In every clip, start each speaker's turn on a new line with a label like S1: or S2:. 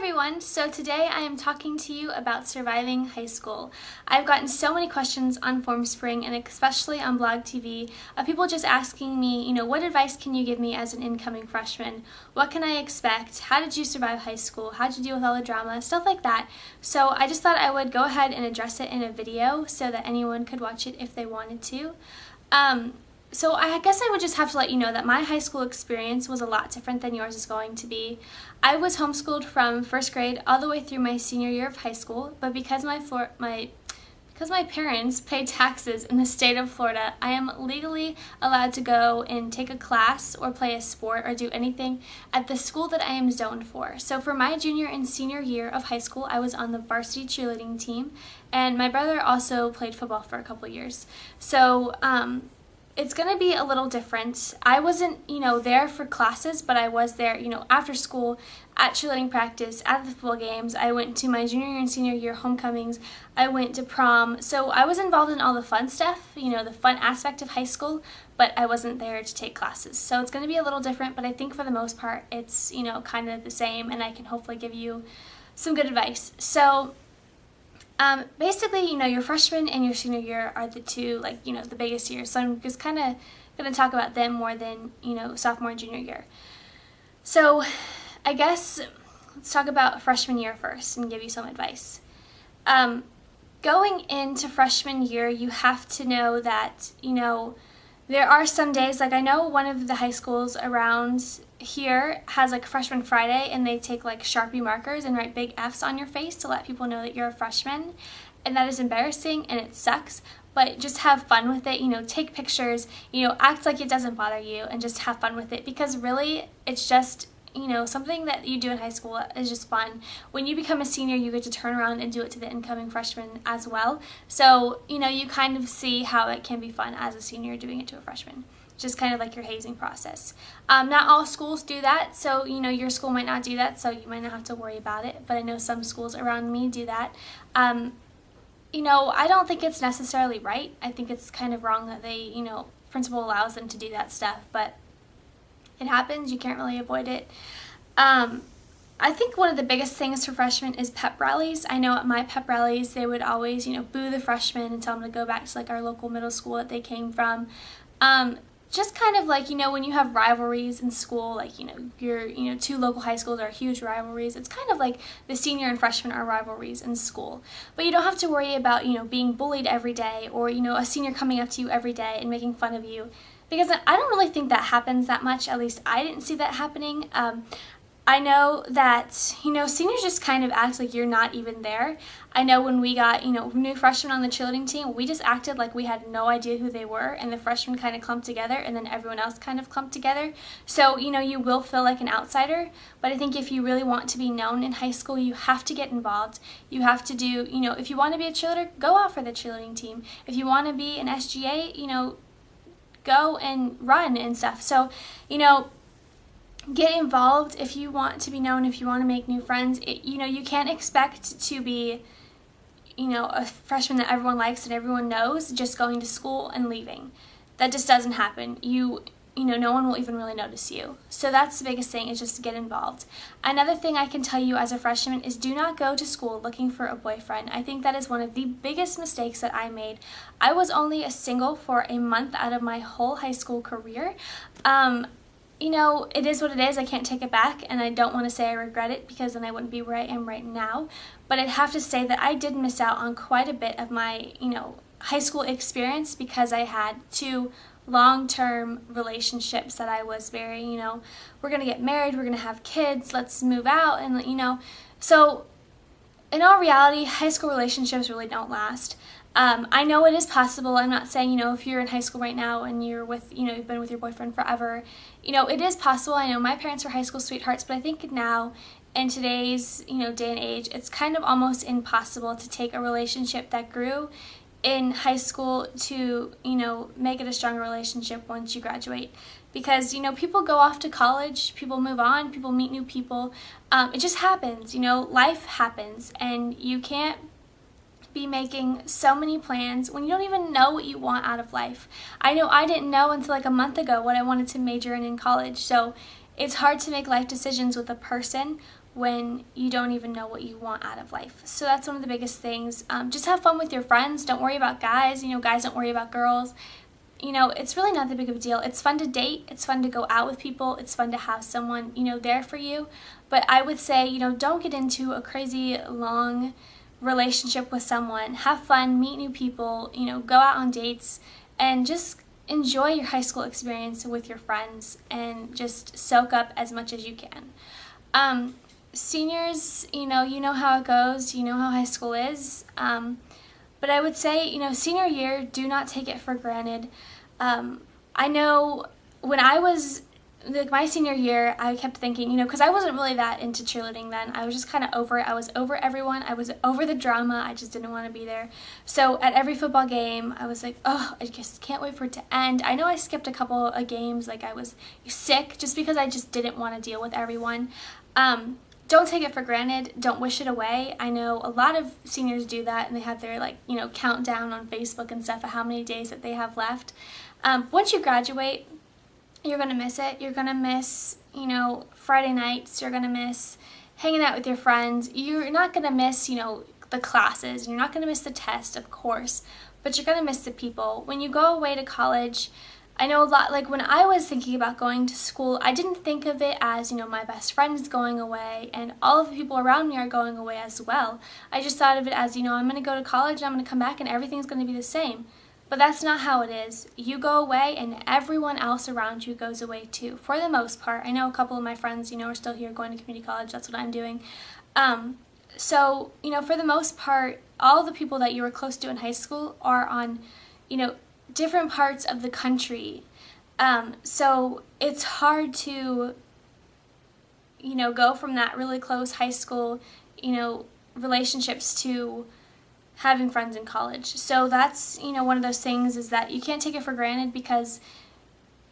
S1: everyone! So today I am talking to you about surviving high school. I've gotten so many questions on Formspring and especially on Blog TV of people just asking me, what advice can you give me as an incoming freshman? What can I expect? How did you survive high school? How did you deal with all the drama? Stuff like that. So I just thought I would go ahead and address it in a video so that anyone could watch it if they wanted to. So I guess I would just have to let you know that my high school experience was a lot different than yours is going to be. I was homeschooled from first grade all the way through my senior year of high school, but because my parents pay taxes in the state of Florida, I am legally allowed to go and take a class or play a sport or do anything at the school that I am zoned for. So for my junior and senior year of high school, I was on the varsity cheerleading team, and my brother also played football for a couple years. So it's going to be a little different. I wasn't, there for classes, but I was there, after school, at cheerleading practice, at the football games. I went to my junior and senior year homecomings. I went to prom. So I was involved in all the fun stuff, the fun aspect of high school, but I wasn't there to take classes. So it's going to be a little different, but I think for the most part, it's, kind of the same, and I can hopefully give you some good advice. So basically, your freshman and your senior year are the two, the biggest years. So I'm just kind of going to talk about them more than, sophomore and junior year. So I guess let's talk about freshman year first and give you some advice. Going into freshman year, you have to know that, there are some days, I know one of the high schools around here has Freshman Friday, and they take Sharpie markers and write big F's on your face to let people know that you're a freshman, and that is embarrassing and it sucks, but just have fun with it, take pictures, act like it doesn't bother you and just have fun with it, because really it's just something that you do in high school is just fun. When you become a senior, you get to turn around and do it to the incoming freshmen as well. So, you kind of see how it can be fun as a senior doing it to a freshman. Just kind of like your hazing process. Not all schools do that, so, your school might not do that, so you might not have to worry about it, but I know some schools around me do that. I don't think it's necessarily right. I think it's kind of wrong that they, principal allows them to do that stuff, but it happens. You can't really avoid it. I think one of the biggest things for freshmen is pep rallies. I know at my pep rallies, they would always, boo the freshmen and tell them to go back to our local middle school that they came from. Just kind of when you have rivalries in school, your two local high schools are huge rivalries. It's kind of like the senior and freshman are rivalries in school. But you don't have to worry about, being bullied every day, or, a senior coming up to you every day and making fun of you. Because I don't really think that happens that much. At least I didn't see that happening. I know that, seniors just kind of act like you're not even there. I know when we got, new freshmen on the cheerleading team, we just acted like we had no idea who they were, and the freshmen kind of clumped together, and then everyone else kind of clumped together. So, you will feel like an outsider, but I think if you really want to be known in high school, you have to get involved. You have to do, if you want to be a cheerleader, go out for the cheerleading team. If you want to be an SGA, go and run and stuff. So, get involved if you want to be known, if you want to make new friends. You can't expect to be, a freshman that everyone likes and everyone knows just going to school and leaving. That just doesn't happen. No one will even really notice you. So that's the biggest thing, is just to get involved. Another thing I can tell you as a freshman is do not go to school looking for a boyfriend. I think that is one of the biggest mistakes that I made. I was only a single for a month out of my whole high school career. It is what it is. I can't take it back, and I don't want to say I regret it, because then I wouldn't be where I am right now. But I'd have to say that I did miss out on quite a bit of my, high school experience, because I had two long-term relationships that I was very, we're going to get married, we're going to have kids, let's move out, and, so in all reality, high school relationships really don't last. I know it is possible. I'm not saying, if you're in high school right now and you're with, you've been with your boyfriend forever, it is possible. I know my parents were high school sweethearts, but I think now in today's, day and age, it's kind of almost impossible to take a relationship that grew in high school to, make it a stronger relationship once you graduate. Because, people go off to college, people move on, people meet new people. It just happens, life happens, and you can't be making so many plans when you don't even know what you want out of life. I know I didn't know until a month ago what I wanted to major in college. So it's hard to make life decisions with a person when you don't even know what you want out of life. So that's one of the biggest things. Just have fun with your friends. Don't worry about guys. Guys don't worry about girls. It's really not that big of a deal. It's fun to date. It's fun to go out with people. It's fun to have someone, there for you. But I would say, don't get into a crazy long relationship with someone. Have fun, meet new people, go out on dates, and just enjoy your high school experience with your friends and just soak up as much as you can. Seniors, you know how it goes. You know how high school is. But I would say, senior year, do not take it for granted. I know when I was, my senior year, I kept thinking, because I wasn't really that into cheerleading then. I was just kind of over it. I was over everyone. I was over the drama. I just didn't want to be there. So at every football game, I was like, oh, I just can't wait for it to end. I know I skipped a couple of games, like I was sick, just because I just didn't want to deal with everyone. Don't take it for granted. Don't wish it away. I know a lot of seniors do that, and they have their countdown on Facebook and stuff of how many days that they have left. Once you graduate, you're going to miss it. You're going to miss, Friday nights. You're going to miss hanging out with your friends. You're not going to miss, the classes. You're not going to miss the test, of course, but you're going to miss the people. When you go away to college, I know a lot, when I was thinking about going to school, I didn't think of it as, my best friend is going away and all of the people around me are going away as well. I just thought of it as, I'm going to go to college and I'm going to come back and everything's going to be the same. But that's not how it is. You go away and everyone else around you goes away too, for the most part. I know a couple of my friends, are still here going to community college. That's what I'm doing. So, for the most part, all the people that you were close to in high school are on, different parts of the country. So it's hard to, go from that really close high school, relationships to having friends in college. So that's, one of those things is that you can't take it for granted because,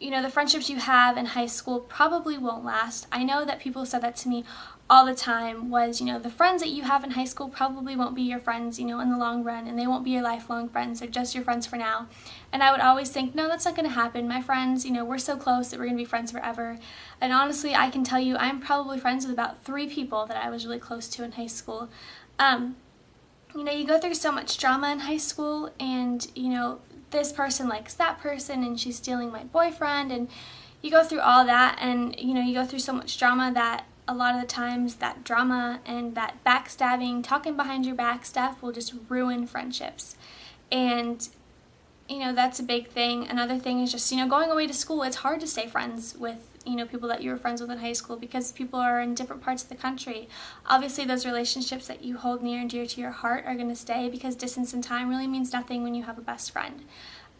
S1: the friendships you have in high school probably won't last. I know that people said that to me all the time was, the friends that you have in high school probably won't be your friends, in the long run, and they won't be your lifelong friends. They're just your friends for now. And I would always think, no, that's not going to happen. My friends, we're so close that we're going to be friends forever. And honestly, I can tell you I'm probably friends with about 3 people that I was really close to in high school. You go through so much drama in high school, and, this person likes that person, and she's stealing my boyfriend, and you go through all that, and, you go through so much drama that a lot of the times that drama and that backstabbing, talking behind your back stuff will just ruin friendships. And, that's a big thing. Another thing is just, going away to school, it's hard to stay friends with, people that you were friends with in high school because people are in different parts of the country. Obviously, those relationships that you hold near and dear to your heart are going to stay because distance and time really means nothing when you have a best friend.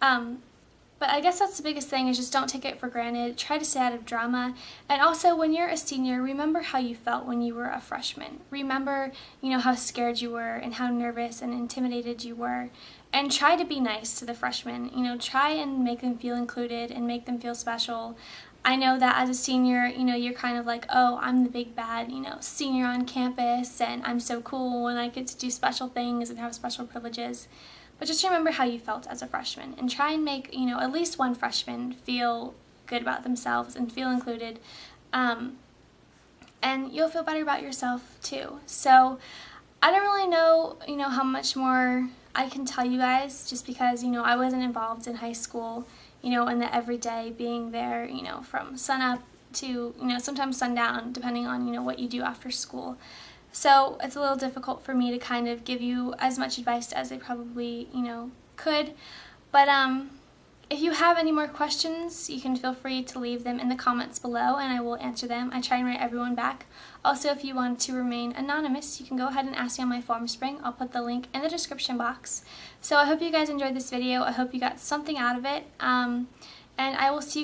S1: But I guess that's the biggest thing is just don't take it for granted. Try to stay out of drama. And also, when you're a senior, remember how you felt when you were a freshman. Remember, how scared you were and how nervous and intimidated you were. And try to be nice to the freshmen. Try and make them feel included and make them feel special. I know that as a senior, you're kind of like, oh, I'm the big bad, senior on campus, and I'm so cool and I get to do special things and have special privileges. But just remember how you felt as a freshman and try and make, at least one freshman feel good about themselves and feel included. And you'll feel better about yourself too. So I don't really know, how much more I can tell you guys just because, I wasn't involved in high school, in the everyday being there, from sunup to, sometimes sundown, depending on, what you do after school. So it's a little difficult for me to kind of give you as much advice as I probably, could. But if you have any more questions, you can feel free to leave them in the comments below and I will answer them. I try and write everyone back. Also, if you want to remain anonymous, you can go ahead and ask me on my Formspring. I'll put the link in the description box. So I hope you guys enjoyed this video. I hope you got something out of it. And I will see you